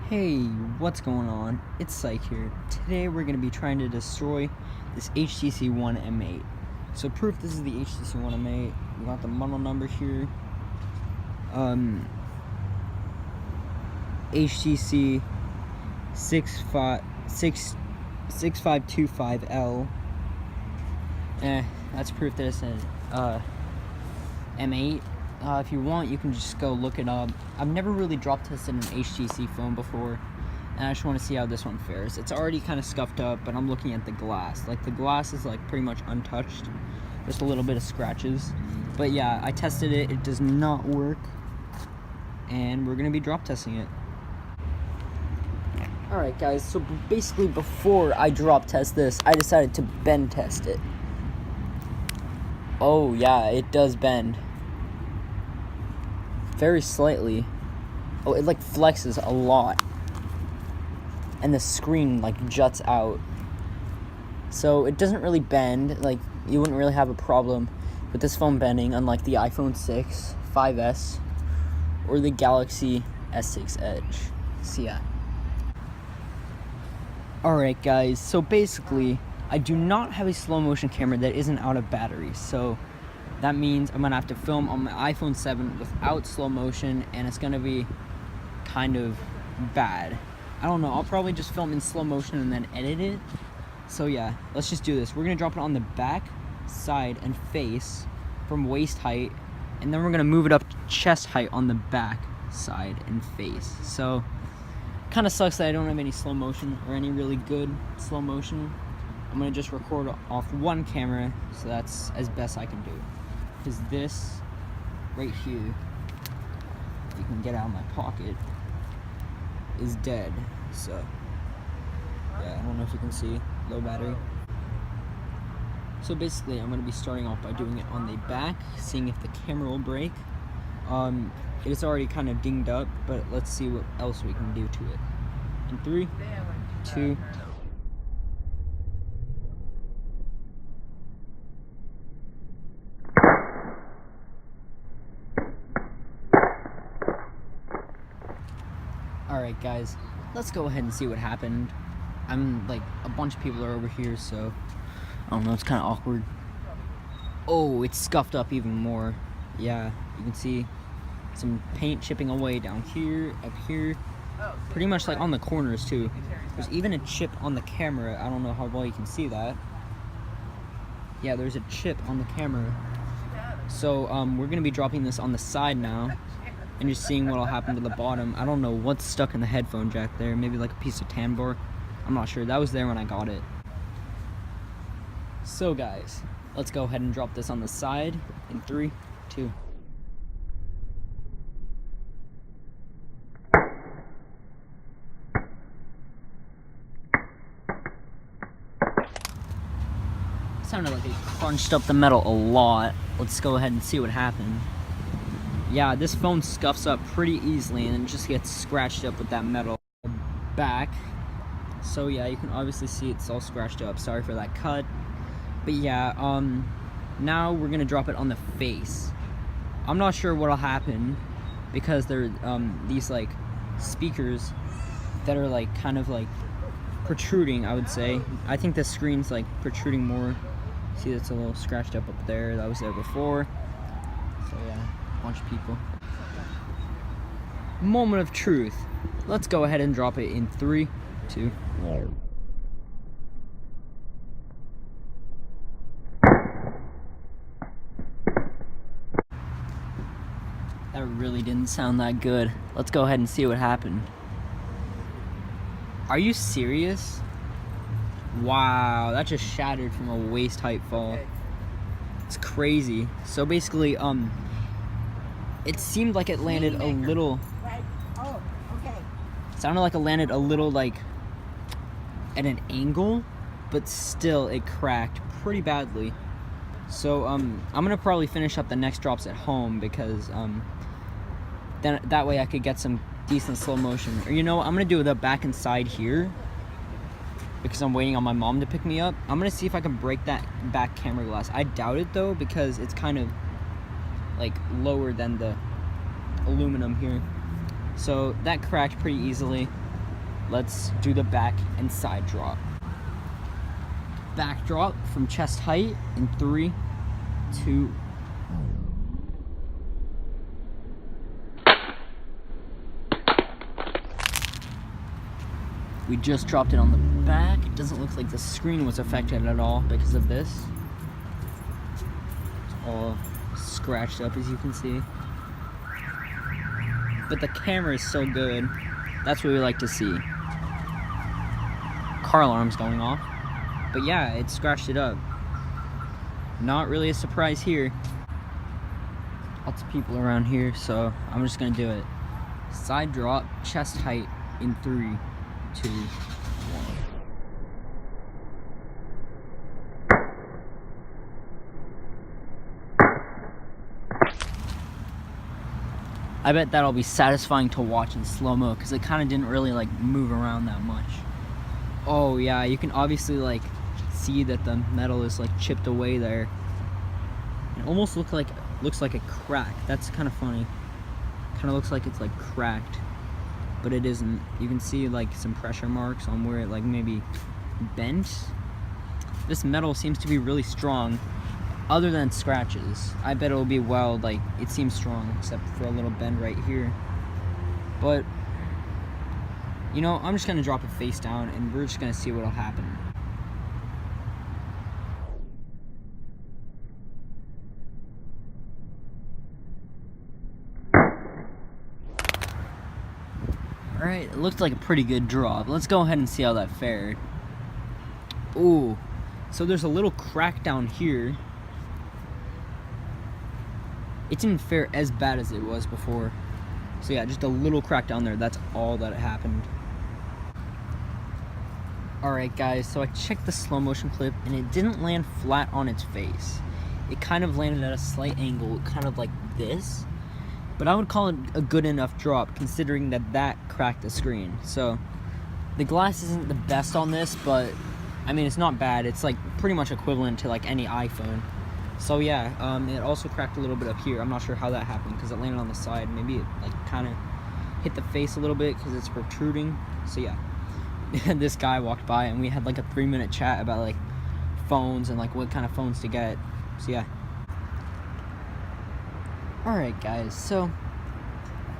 Hey, what's going on? It's Psych here. Today we're going to be trying to destroy this HTC One M8. So proof this is the HTC One M8. We got the model number here. HTC 6525L. That's proof that it's an M8. If you want, you can just go look it up. I've never really drop tested an HTC phone before, and I just want to see how this one fares. It's already kind of scuffed up, but I'm looking at the glass. Like, the glass is like pretty much untouched, just a little bit of scratches. But yeah, I tested it. It does not work, and we're gonna be drop testing it. Alright guys, so basically before I drop test this, I decided to bend test it. Oh yeah, it does bend. Very slightly. Oh, it like flexes a lot. And the screen like juts out. So it doesn't really bend. Like, you wouldn't really have a problem with this phone bending, unlike the iPhone 6, 5S, or the Galaxy S6 Edge. So yeah. Alright guys, so basically, I do not have a slow motion camera that isn't out of battery. So that means I'm gonna have to film on my iPhone 7 without slow motion, and it's gonna be kind of bad. I don't know, I'll probably just film in slow motion and then edit it. So yeah, let's just do this. We're gonna drop it on the back, side, and face from waist height, and then we're gonna move it up to chest height on the back, side, and face. So, kinda sucks that I don't have any slow motion or any really good slow motion. I'm gonna just record off one camera, so that's as best I can do. Because this right here, if you can get out of my pocket, is dead. So yeah, I don't know if you can see, low battery. So basically, I'm gonna be starting off by doing it on the back, seeing if the camera will break. It is already kind of dinged up, but let's see what else we can do to it. In 3, 2. Alright guys, let's go ahead and see what happened. I'm like, a bunch of people are over here, so I don't know, it's kind of awkward. Oh, it's scuffed up even more. Yeah, you can see some paint chipping away down here, up here, pretty much like on the corners too. There's even a chip on the camera. I don't know how well you can see that. Yeah, there's a chip on the camera. So we're gonna be dropping this on the side now and just seeing what'll happen to the bottom. I don't know what's stuck in the headphone jack there. Maybe like a piece of tan bar. I'm not sure. That was there when I got it. So guys, let's go ahead and drop this on the side in 3, 2. Sounded like it crunched up the metal a lot. Let's go ahead and see what happened. Yeah, this phone scuffs up pretty easily and it just gets scratched up with that metal back. So yeah, you can obviously see it's all scratched up. Sorry for that cut. But yeah, now we're gonna drop it on the face. I'm not sure what'll happen because there are these like speakers that are like kind of like protruding, I would say. I think the screen's like protruding more. See, that's a little scratched up there. That was there before. So yeah, a bunch of people. Moment of truth. Let's go ahead and drop it in 3, 2. That really didn't sound that good. Let's go ahead and see what happened. Are you serious? Wow, that just shattered from a waist height fall. It's crazy. So basically, it seemed like it landed a little. Oh, okay. Sounded like it landed a little like at an angle, but still it cracked pretty badly. So I'm gonna probably finish up the next drops at home because then that way I could get some decent slow motion. Or you know what, I'm gonna do the back and side here because I'm waiting on my mom to pick me up. I'm gonna see if I can break that back camera glass. I doubt it though, because it's kind of like lower than the aluminum here. So that cracked pretty easily. let's do the back and side drop. Back drop from chest height in 3, 2. We just dropped it on the back. It doesn't look like the screen was affected at all because of this. It's all scratched up, as you can see. But the camera is so good. That's what we like to see. Car alarm's going off. But yeah, it scratched it up. Not really a surprise here. Lots of people around here, so I'm just gonna do it. Side drop, chest height in 3, 2, 1. I bet that'll be satisfying to watch in slow-mo because it kind of didn't really like move around that much. Oh yeah, you can obviously like see that the metal is like chipped away there. It almost looks like a crack. That's kind of funny. Kind of looks like it's like cracked, but it isn't. You can see like some pressure marks on where it like maybe bent. This metal seems to be really strong. Other than scratches, I bet it'll be weld. Like, it seems strong, except for a little bend right here. But, you know, I'm just gonna drop it face down, and we're just gonna see what'll happen. Alright, it looked like a pretty good drop. Let's go ahead and see how that fared. Ooh, so there's a little crack down here. It didn't fare as bad as it was before. So yeah, just a little crack down there. That's all that happened. Alright guys, so I checked the slow motion clip and it didn't land flat on its face. It kind of landed at a slight angle, kind of like this. But I would call it a good enough drop considering that cracked the screen. So the glass isn't the best on this, but I mean, it's not bad. It's like pretty much equivalent to like any iPhone. So yeah, it also cracked a little bit up here. I'm not sure how that happened because it landed on the side. Maybe it like kind of hit the face a little bit because it's protruding. So yeah, this guy walked by and we had like a 3-minute chat about like phones and like what kind of phones to get. So yeah. Alright guys, so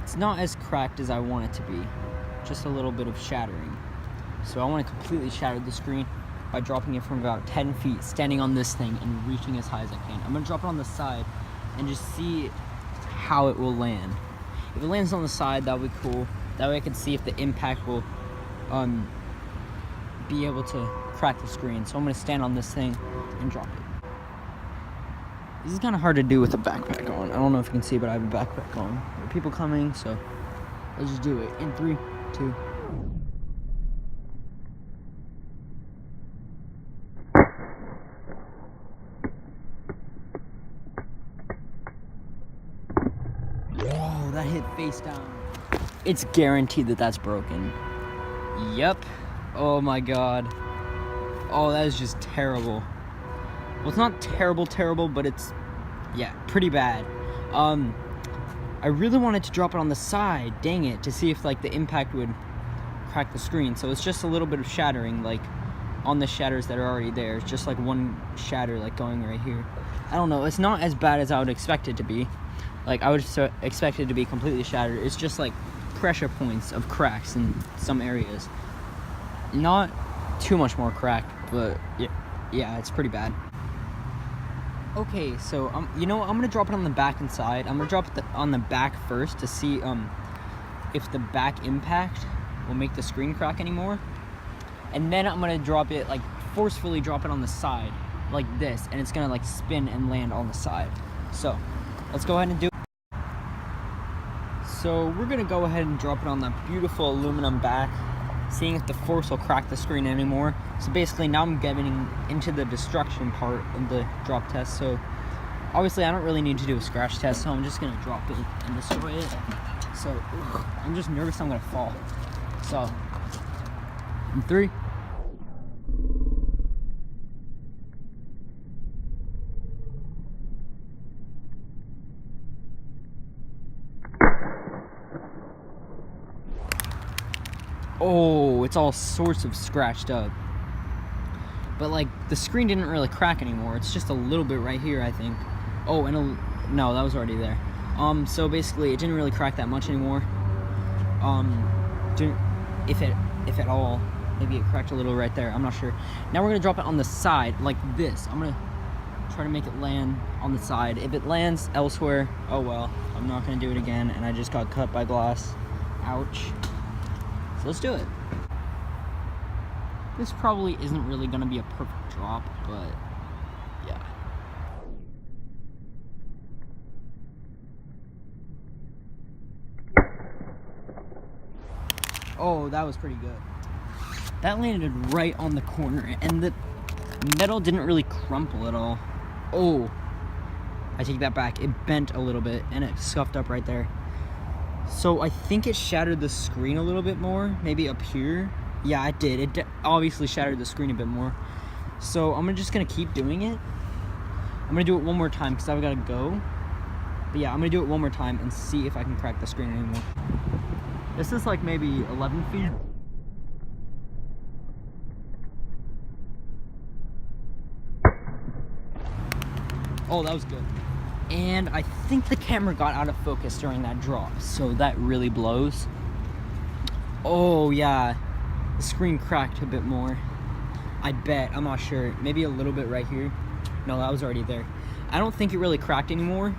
it's not as cracked as I want it to be. Just a little bit of shattering. So I want to completely shatter the screen by dropping it from about 10 feet, standing on this thing and reaching as high as I can. I'm gonna drop it on the side and just see how it will land. If it lands on the side, that'll be cool. That way I can see if the impact will be able to crack the screen. So I'm gonna stand on this thing and drop it. This is kind of hard to do with a backpack on. I don't know if you can see, but I have a backpack on. There are people coming, so let's just do it. In 3, 2. Whoa, that hit face down. It's guaranteed that that's broken. Yep. Oh my god. Oh, that is just terrible. Well, it's not terrible, but it's, yeah, pretty bad. I really wanted to drop it on the side, dang it, to see if like the impact would crack the screen. So it's just a little bit of shattering, like on the shatters that are already there. It's just like one shatter like going right here. I don't know, it's not as bad as I would expect it to be. Like I would expect it to be completely shattered. It's just like pressure points of cracks in some areas. Not too much more cracked, but yeah, it's pretty bad. Okay, so you know what? I'm gonna drop it on the back and side. I'm gonna drop it on the back first to see if the back impact will make the screen crack anymore. And then I'm gonna drop it, like forcefully drop it on the side, like this, and it's gonna like spin and land on the side. So let's go ahead and do it. So we're gonna go ahead and drop it on the beautiful aluminum back, seeing if the force will crack the screen anymore. So basically now I'm getting into the destruction part of the drop test. So obviously I don't really need to do a scratch test, so I'm just gonna drop it and destroy it. So I'm just nervous I'm gonna fall. So in 3, Oh, it's all sorts of scratched up. But like the screen didn't really crack anymore. It's just a little bit right here, I think. Oh, and no, that was already there. So basically it didn't really crack that much anymore. If at all. Maybe it cracked a little right there. I'm not sure. Now we're gonna drop it on the side like this. I'm gonna try to make it land on the side. If it lands elsewhere, oh well. I'm not gonna do it again, and I just got cut by glass. Ouch. So let's do it. This probably isn't really gonna be a perfect drop, but yeah. Oh, that was pretty good. That landed right on the corner, and the metal didn't really crumple at all. Oh, I take that back. It bent a little bit, and it scuffed up right there. So I think it shattered the screen a little bit more, maybe up here. Yeah, it did. It obviously shattered the screen a bit more. So I'm just gonna keep doing it. I'm gonna do it one more time because I've gotta go. But yeah, I'm gonna do it one more time and see if I can crack the screen anymore. This is like maybe 11 feet. Oh, that was good. And I think the camera got out of focus during that drop, so that really blows. Oh yeah, the screen cracked a bit more. I bet, I'm not sure, maybe a little bit right here. No, that was already there. I don't think it really cracked anymore.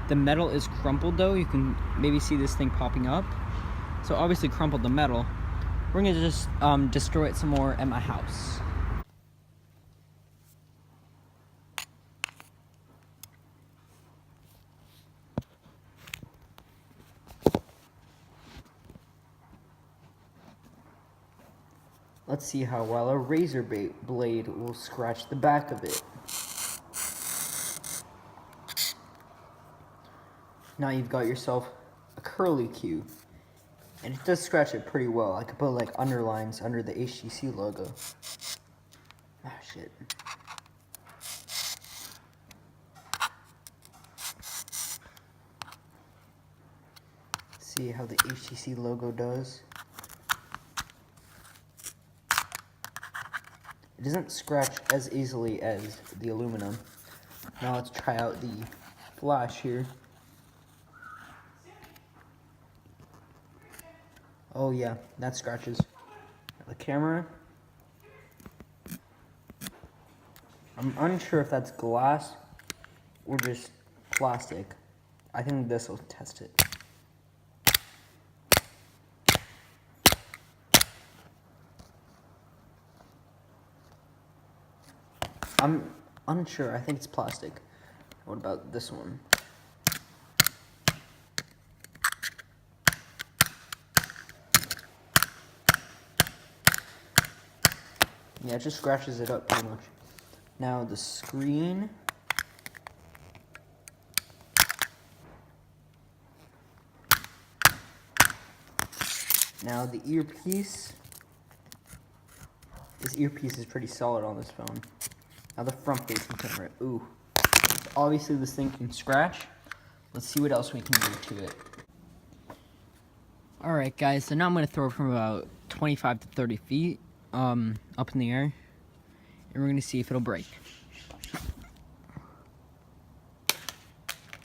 The metal is crumpled though. You can maybe see this thing popping up. So obviously crumpled the metal. We're gonna just destroy it some more at my house. Let's see how well a razor blade will scratch the back of it. Now you've got yourself a curly Q. And it does scratch it pretty well. I could put like underlines under the HTC logo. Ah, shit. See how the HTC logo does. It doesn't scratch as easily as the aluminum. Now let's try out the flash here. Oh yeah, that scratches. The camera. I'm unsure if that's glass or just plastic. I think this will test it. I'm unsure. I think it's plastic. What about this one? Yeah, it just scratches it up pretty much. Now the screen. Now the earpiece. This earpiece is pretty solid on this phone. Now the front facing camera. Ooh. So obviously this thing can scratch. Let's see what else we can do to it. Alright guys, so now I'm going to throw it from about 25 to 30 feet up in the air. And we're going to see if it'll break.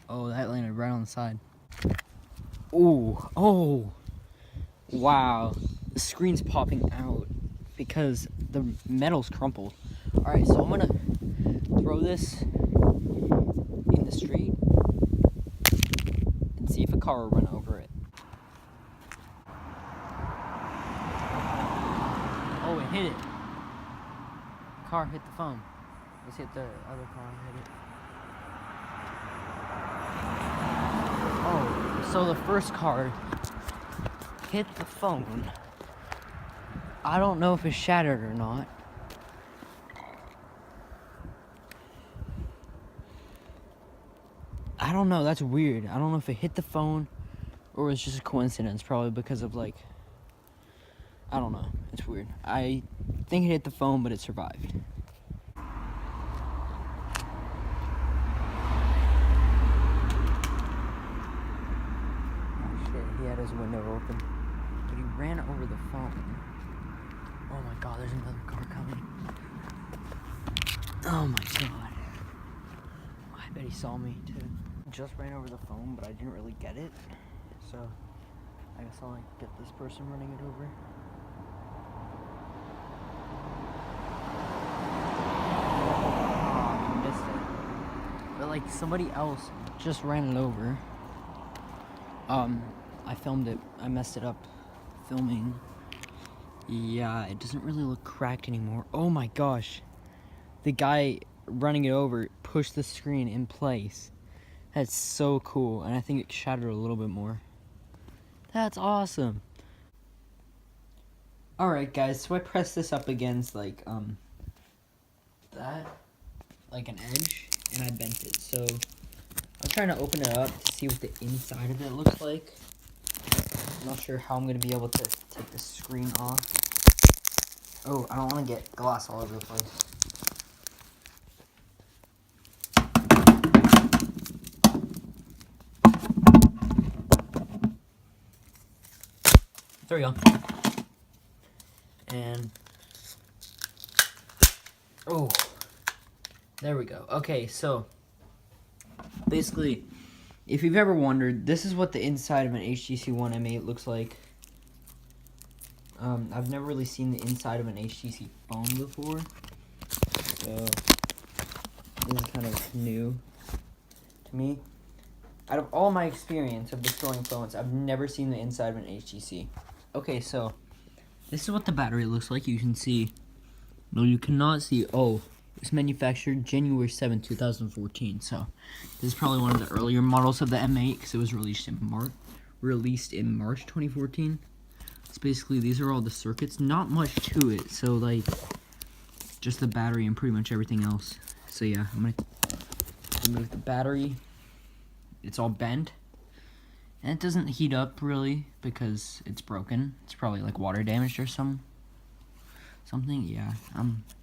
Oh, that landed right on the side. Ooh, oh. Wow. The screen's popping out because the metal's crumpled. Alright, so I'm going to throw this in the street and see if a car will run over it. Oh, it hit it. Car hit the phone. Let's hit the other car and hit it. Oh, so the first car hit the phone. I don't know if it's shattered or not. I don't know, that's weird. I don't know if it hit the phone or it was just a coincidence, probably because of like, I don't know, it's weird. I think it hit the phone, but it survived. Oh shit, he had his window open, but he ran over the phone. Oh my god, there's another car coming. Oh my god. I bet he saw me too. Just ran over the phone, but I didn't really get it. So I guess I'll like get this person running it over. Oh, I missed it. But like somebody else just ran it over. I filmed it. I messed it up filming. Yeah, it doesn't really look cracked anymore. Oh my gosh. The guy running it over pushed the screen in place. That's so cool, and I think it shattered a little bit more. That's awesome. Alright guys, so I pressed this up against like that, like an edge, and I bent it. So I'm trying to open it up to see what the inside of it looks like. I'm not sure how I'm gonna be able to take the screen off. Oh, I don't want to get glass all over the place. There we go. And oh, there we go. Okay, so basically, if you've ever wondered, this is what the inside of an HTC One M8 looks like. I've never really seen the inside of an HTC phone before, so this is kind of new to me. Out of all my experience of destroying phones, I've never seen the inside of an HTC. Okay, so this is what the battery looks like. You can see, no, you cannot see. Oh, it's manufactured January 7th, 2014. So this is probably one of the earlier models of the M8 because it was released in March 2014. So basically, these are all the circuits. Not much to it. So like, just the battery and pretty much everything else. So yeah, I'm gonna remove the battery. It's all bent. And it doesn't heat up really because it's broken. It's probably like water damaged or something. Yeah,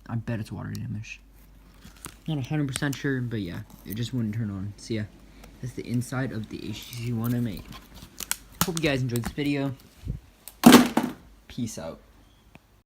I bet it's water damaged. Not 100% sure, but yeah, it just wouldn't turn on. So yeah, that's the inside of the HTC One M8. Hope you guys enjoyed this video. Peace out.